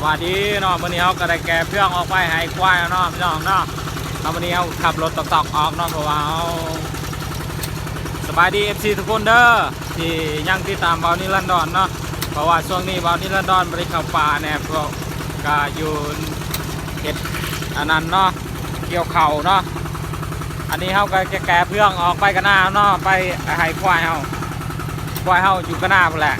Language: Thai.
วัสดีเนาะวันนี้เขาก็ได้แก่เพื่องออกไปให้ควายเนาะพี่น้องเนาะวันนี้เขาขับรถตอกออกเนาะเพราะว่าเขาสบายดีFCทุกคนเด้อที่ยังติดตามเบานิรันดรเนาะเพราะว่าช่วงนี้เบานิรันดรบริเข้าป่าเนี่ยก็อยู่เห็ดอันนั้นเนาะเกี่ยวเข่าเนาะอันนี้เขาก็แก่เพื่องออกไปกันหน้าเนาะไปให้ควายเขาอยู่กันหน้าหมดแหละ